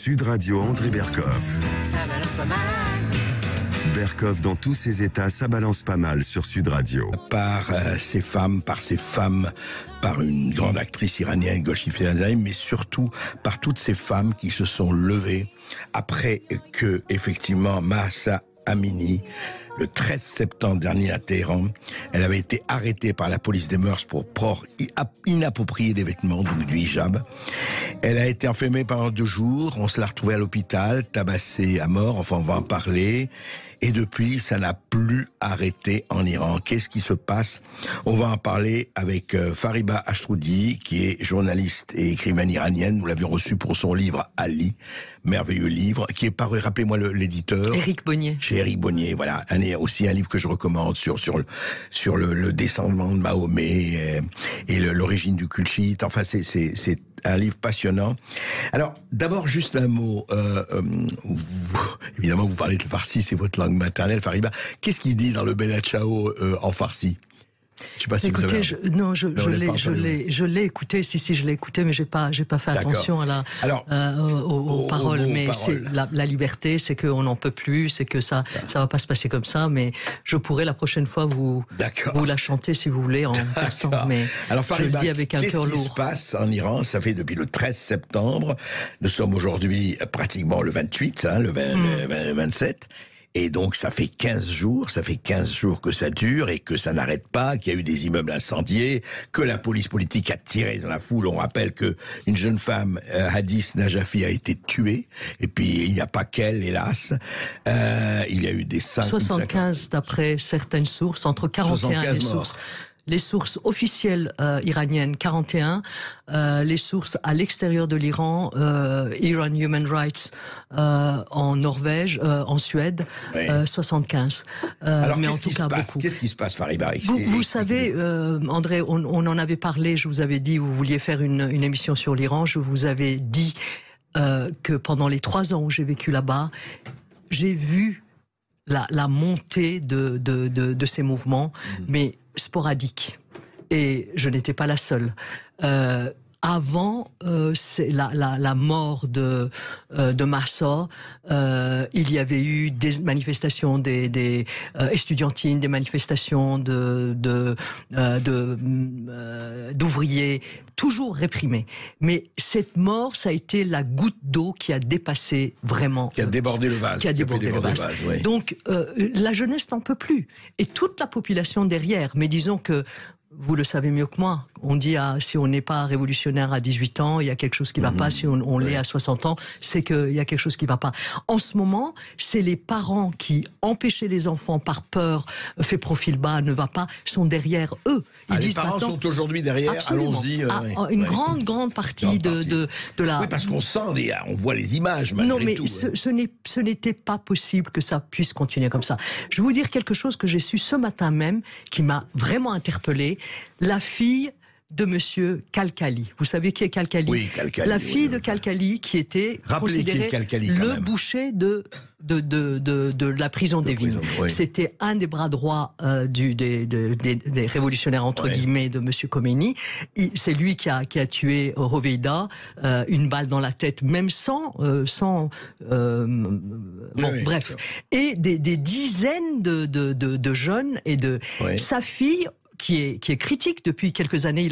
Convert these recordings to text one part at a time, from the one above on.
Sud Radio, André Berkoff. Ça balance pas mal. Berkoff, dans tous ses états, ça balance pas mal sur Sud Radio. Par ces femmes, par une grande actrice iranienne, Golshifteh Nassim, mais surtout par toutes ces femmes qui se sont levées après que, effectivement, Mahsa Amini, le 13 septembre dernier à Téhéran, elle avait été arrêtée par la police des mœurs pour port inapproprié des vêtements, donc du hijab. Elle a été enfermée pendant 2 jours, on se l'a retrouvée à l'hôpital, tabassée à mort, enfin on va en parler. Et depuis, ça n'a plus arrêté en Iran. Qu'est-ce qui se passe? On va en parler avec Fariba Ashroudi, qui est journaliste et écrivaine iranienne. Nous l'avions reçue pour son livre Ali, merveilleux livre, qui est paru, rappelez-moi l'éditeur. Éric Bonnier. Chez Éric Bonnier, voilà. Aussi un livre que je recommande sur le descendement de Mahomet et l'origine du culte chiite. Enfin, c'est un livre passionnant. Alors, d'abord, juste un mot. Évidemment, vous parlez de farsi, c'est votre langue maternelle, Fariba. Qu'est-ce qu'il dit dans le Bella Ciao en farsi? Je sais pas si écoutez, je l'ai écouté, si je l'ai écouté, mais j'ai pas fait attention aux paroles. Mais c'est la liberté, c'est qu'on n'en peut plus, c'est que ça va pas se passer comme ça. Mais je pourrais la prochaine fois vous la chanter si vous voulez en persan. Mais alors, Fariba, je le dis avec un cœur lourd. Qu'est-ce qui se passe en Iran? Ça fait depuis le 13 septembre. Nous sommes aujourd'hui pratiquement le 28, le 27. Et donc, ça fait 15 jours que ça dure et que ça n'arrête pas, qu'il y a eu des immeubles incendiés, que la police politique a tiré dans la foule. On rappelle que une jeune femme, Hadis Najafi, a été tuée. Et puis, il n'y a pas qu'elle, hélas. Il y a eu des 75 d'après certaines sources, entre 41 et les sources. Les sources officielles iraniennes, 41. Les sources à l'extérieur de l'Iran, Iran Human Rights en Norvège, en Suède, 75. Alors, mais en tout cas, beaucoup. Qu'est-ce qui se passe, Fariba? Vous savez, André, on en avait parlé, je vous avais dit, vous vouliez faire une émission sur l'Iran, je vous avais dit que pendant les 3 ans où j'ai vécu là-bas, j'ai vu la montée de ces mouvements, mais sporadique. Et je n'étais pas la seule. Avant la mort de Mahsa, il y avait eu des manifestations des estudiantines, des manifestations d'ouvriers, toujours réprimées. Mais cette mort, ça a été la goutte d'eau qui a dépassé vraiment... Qui a débordé le vase. Oui. Donc, la jeunesse n'en peut plus. Et toute la population derrière. Mais disons que vous le savez mieux que moi. On dit si on n'est pas révolutionnaire à 18 ans, il y a quelque chose qui ne va pas. Si on l'est à 60 ans, c'est qu'il y a quelque chose qui ne va pas. En ce moment, c'est les parents qui empêchaient les enfants par peur, fait profil bas, ne va pas, sont derrière eux. Ils disent les parents sont aujourd'hui derrière, allons-y. Une grande partie de la... Oui, parce qu'on sent, on voit les images malgré tout. Non, mais ce n'était pas possible que ça puisse continuer comme ça. Je vais vous dire quelque chose que j'ai su ce matin même, qui m'a vraiment interpellée. La fille de monsieur Khalkhali. Vous savez qui est Khalkhali? Oui, Khalkhali. La fille de Khalkhali qui était considérée le boucher de la prison d'Evin. Oui. C'était un des bras droits des révolutionnaires entre guillemets de monsieur Khomeini. C'est lui qui a tué Hoveyda, une balle dans la tête, même sans bref. Et des dizaines de jeunes et de sa fille. Qui est critique depuis quelques années,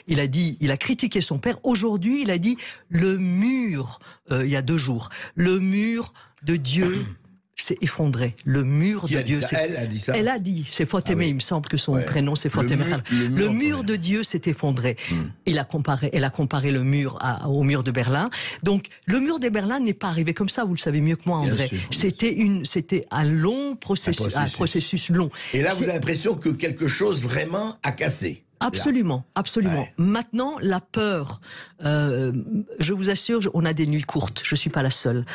il a critiqué son père. Aujourd'hui, il a dit le mur, il y a 2 jours, le mur de Dieu s'est effondré. Le mur de Dieu. Elle a dit ça. Elle a dit. C'est Fatemeh. Il me semble que son prénom c'est Fatemeh. Le mur de Dieu s'est effondré. Elle a comparé le mur au mur de Berlin. Donc le mur de Berlin n'est pas arrivé comme ça. Vous le savez mieux que moi, André. C'était un long processus, un processus long. Et là, vous avez l'impression que quelque chose vraiment a cassé. Absolument, absolument. Ouais. Maintenant, la peur, je vous assure, on a des nuits courtes, je ne suis pas la seule.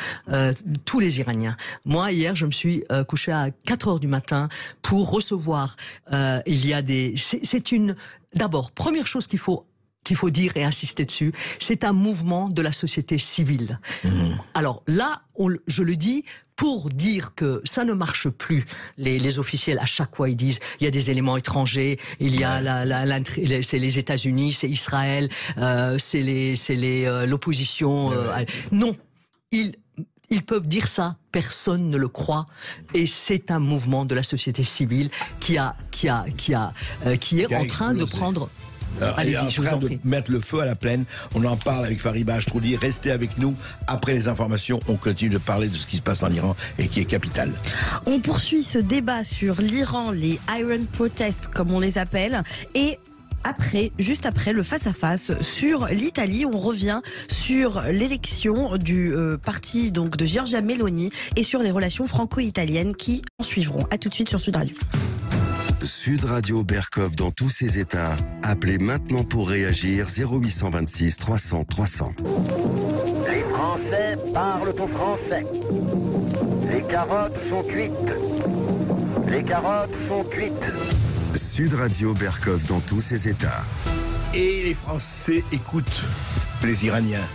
Tous les Iraniens. Moi, hier, je me suis couché à 4h du matin pour recevoir, il y a des... D'abord, première chose qu'il faut dire et insister dessus, c'est un mouvement de la société civile. Alors là, je le dis pour dire que ça ne marche plus. Les officiels, à chaque fois, ils disent il y a des éléments étrangers, il y a c'est les États-Unis, c'est Israël, c'est l'opposition. Non. Ils peuvent dire ça, personne ne le croit, et c'est un mouvement de la société civile qui est en train de prendre. Allez-y, je vous en prie. Mettre le feu à la plaine. On en parle avec Fariba Achroudi. Restez avec nous. Après les informations, on continue de parler de ce qui se passe en Iran et qui est capital. On poursuit ce débat sur l'Iran, les Iron Protests, comme on les appelle, et juste après le face-à-face sur l'Italie, on revient sur l'élection du parti donc de Giorgia Meloni et sur les relations franco-italiennes qui en suivront. À tout de suite sur Sud Radio. Sud Radio Berkov dans tous ses états. Appelez maintenant pour réagir 0826 300 300. Les Français parlent au français. Les carottes sont cuites. Les carottes sont cuites. Sud Radio Berkov dans tous ses états. Et les Français écoutent les Iraniens.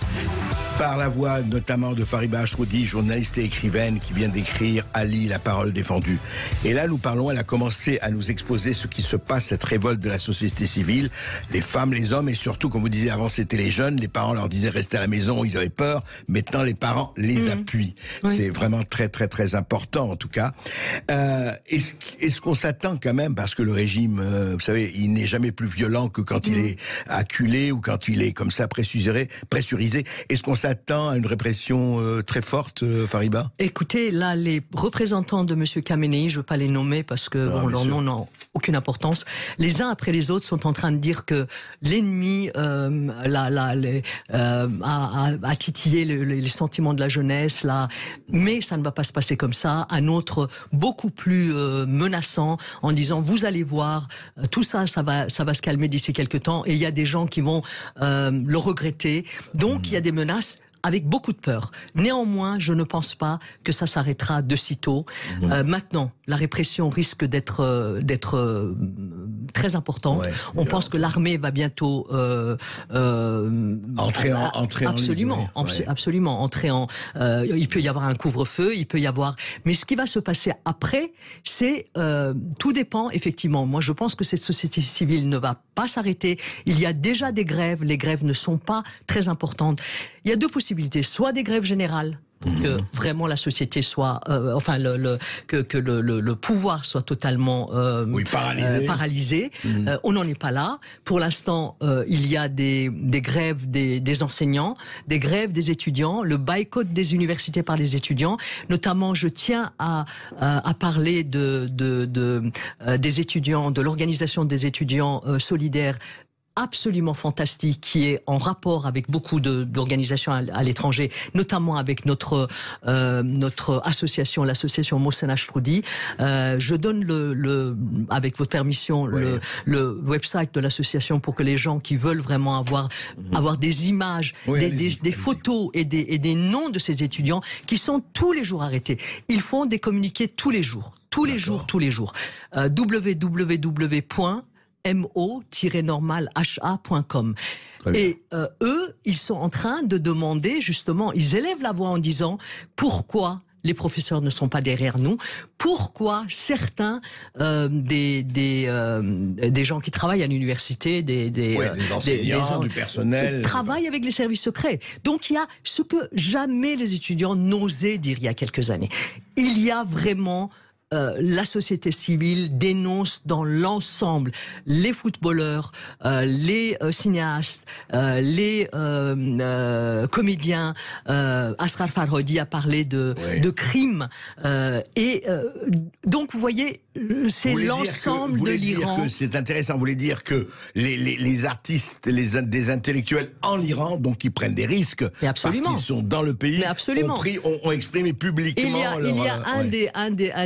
Par la voix notamment de Fariba Achroudi, journaliste et écrivaine qui vient d'écrire Ali, la parole défendue. Et là, nous parlons, elle a commencé à nous exposer ce qui se passe, cette révolte de la société civile, les femmes, les hommes, et surtout, comme vous disiez avant, c'était les jeunes, les parents leur disaient rester à la maison, ils avaient peur, maintenant les parents les appuient. Oui. C'est vraiment très, très, très important, en tout cas. Est-ce qu'on s'attend quand même, parce que le régime, vous savez, il n'est jamais plus violent que quand il est acculé ou quand il est comme ça pressurisé. Est-ce qu'on s'attend à une répression très forte, Fariba ? Écoutez, là, les représentants de M. Khamenei, je ne veux pas les nommer parce que leur nom n'a aucune importance, les uns après les autres sont en train de dire que l'ennemi a titillé les sentiments de la jeunesse, là, mais ça ne va pas se passer comme ça. Un autre, beaucoup plus menaçant, en disant, vous allez voir, tout ça, ça va se calmer d'ici quelques temps, et il y a des gens qui vont le regretter. Donc, il y a des menaces avec beaucoup de peur. Néanmoins, je ne pense pas que ça s'arrêtera de sitôt. Maintenant, la répression risque d'être très importante. Ouais, on pense que l'armée va bientôt entrer en absolument, absolument entrer en. Il peut y avoir un couvre-feu, il peut y avoir. Mais ce qui va se passer après, c'est tout dépend effectivement. Moi, je pense que cette société civile ne va pas s'arrêter. Il y a déjà des grèves. Les grèves ne sont pas très importantes. Il y a deux possibilités, soit des grèves générales, que vraiment la société soit, que le pouvoir soit totalement paralysé. On n'en est pas là. Pour l'instant, il y a des grèves des enseignants, des grèves des étudiants, le boycott des universités par les étudiants. Notamment, je tiens à parler des étudiants, de l'organisation des étudiants solidaires, absolument fantastique, qui est en rapport avec beaucoup d'organisations à l'étranger, notamment avec notre association, l'association Mohsen Achroudi. Je donne avec votre permission, le website de l'association pour que les gens qui veulent vraiment avoir des images, des photos et des noms de ces étudiants qui sont tous les jours arrêtés. Ils font des communiqués tous les jours. Tous les jours. mo-normalha.com. Et eux, ils sont en train de demander, justement, ils élèvent la voix en disant pourquoi les professeurs ne sont pas derrière nous, pourquoi certains des gens qui travaillent à l'université, des enseignants, du personnel, travaillent avec les services secrets. Donc il y a ce que jamais les étudiants n'osaient dire il y a quelques années. Il y a vraiment... la société civile dénonce dans l'ensemble les footballeurs, les cinéastes, les comédiens. Asghar Farhadi a parlé de crimes. Donc, vous voyez, c'est l'ensemble de l'Iran. C'est intéressant. Vous voulez dire que les artistes, des intellectuels en Iran, donc qui prennent des risques, parce qu'ils sont dans le pays, ont exprimé publiquement il y a un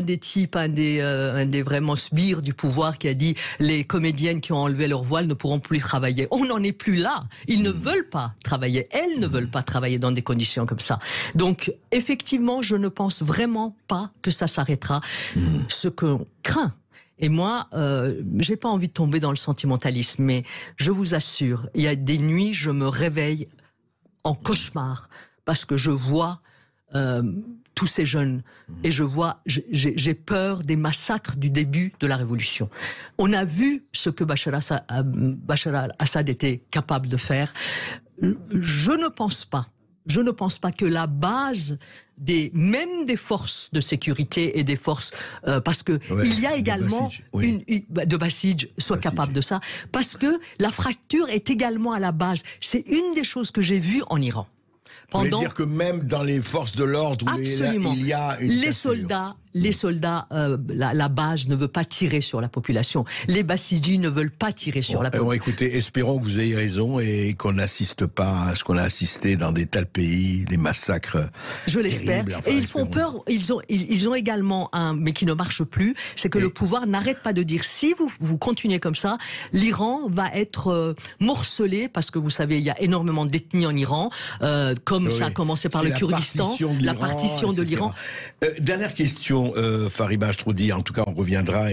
des types, un des vraiment sbires du pouvoir qui a dit les comédiennes qui ont enlevé leur voile ne pourront plus travailler. On n'en est plus là. Ils ne veulent pas travailler. Elles ne veulent pas travailler dans des conditions comme ça. Donc, effectivement, je ne pense vraiment pas que ça s'arrêtera. Ce qu'on craint, et moi, j'ai pas envie de tomber dans le sentimentalisme, mais je vous assure, il y a des nuits, je me réveille en cauchemar parce que je vois tous ces jeunes, et j'ai peur des massacres du début de la révolution. On a vu ce que Bachar al-Assad était capable de faire. Je ne pense pas je ne pense pas que la base même des forces de sécurité et des forces, parce que il y a également de Basij soit capable de ça, parce que la fracture est également à la base. C'est une des choses que j'ai vues en Iran. Vous voulez dire que même dans les forces de l'ordre, il y a une cassure. Les soldats, la base ne veut pas tirer sur la population. Les Basijis ne veulent pas tirer sur la population. Écoutez, espérons que vous ayez raison et qu'on n'assiste pas à ce qu'on a assisté dans des tels pays, des massacres. Je l'espère. Et ils font peur. Ils ont également mais qui ne marche plus, c'est que le pouvoir n'arrête pas de dire si vous continuez comme ça, l'Iran va être morcelé, parce que vous savez, il y a énormément d'ethnies en Iran, comme ça a commencé par le Kurdistan, la partition de l'Iran. Dernière question. Fariba Astrudi, en tout cas on reviendra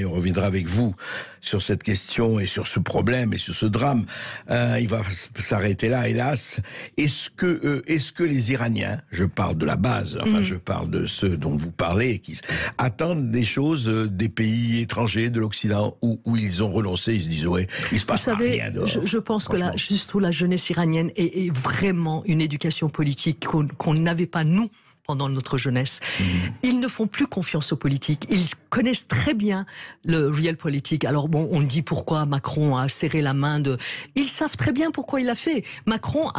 avec vous sur cette question et sur ce problème et sur ce drame. Il va s'arrêter là, hélas. Est-ce que les Iraniens, je parle de la base, je parle de ceux dont vous parlez, qui attendent des choses des pays étrangers, de l'Occident, où ils ont renoncé, ils se disent il se passe rien dehors. Je pense que la jeunesse iranienne est vraiment une éducation politique qu'on n'avait pas nous pendant notre jeunesse. Ils ne font plus confiance aux politiques. Ils connaissent très bien le real politique. Alors on dit pourquoi Macron a serré la main de... Ils savent très bien pourquoi il l'a fait. Macron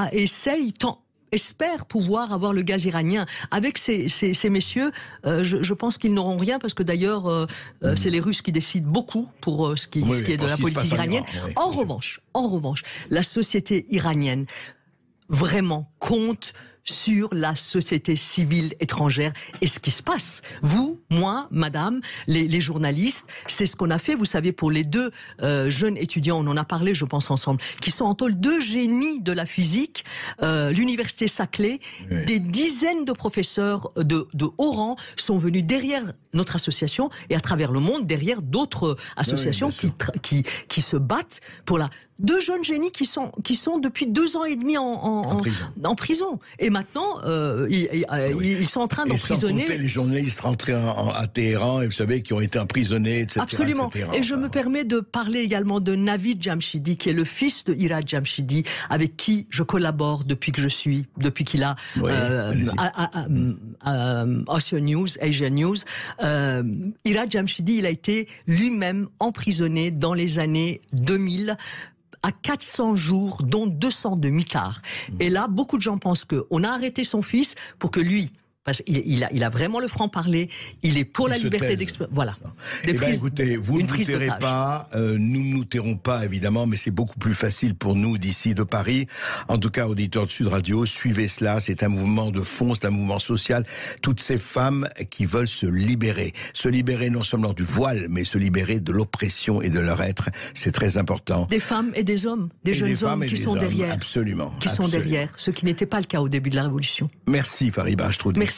espère pouvoir avoir le gaz iranien. Avec ces messieurs, je pense qu'ils n'auront rien, parce que d'ailleurs, c'est les Russes qui décident beaucoup pour ce qui est de la politique iranienne. En revanche, la société iranienne vraiment compte sur la société civile étrangère et ce qui se passe. Vous, moi, madame, les journalistes, c'est ce qu'on a fait, vous savez, pour les deux jeunes étudiants, on en a parlé, je pense, ensemble, qui sont en tôle, deux génies de la physique, l'université Saclay, des dizaines de professeurs de haut rang sont venus derrière notre association et à travers le monde, derrière d'autres associations qui se battent pour la... Deux jeunes génies qui sont depuis 2 ans et demi en prison. Et maintenant, ils sont en train d'emprisonner... Et sans compter les journalistes rentrés à Téhéran, et vous savez, qui ont été emprisonnés, etc. Absolument. Etc. Et je me permets de parler également de Navid Jamshidi, qui est le fils de Ira Jamshidi, avec qui je collabore depuis qu'il a Asian News. Ira Jamshidi, il a été lui-même emprisonné dans les années 2000, à 400 jours, dont 200 de mitard. Et là, beaucoup de gens pensent qu'on a arrêté son fils pour que lui, parce qu'il a vraiment le franc-parler, il est pour la liberté d'expression. Voilà. Écoutez, vous ne nous tairez pas, nous ne nous tairons pas, évidemment, mais c'est beaucoup plus facile pour nous d'ici, de Paris. En tout cas, auditeurs de Sud Radio, suivez cela, c'est un mouvement de fond, c'est un mouvement social. Toutes ces femmes qui veulent se libérer non seulement du voile, mais se libérer de l'oppression et de leur être, c'est très important. Des femmes et des hommes, des jeunes hommes qui sont derrière. Absolument. Qui sont derrière, ce qui n'était pas le cas au début de la Révolution. Merci Fariba Astrudi. Merci.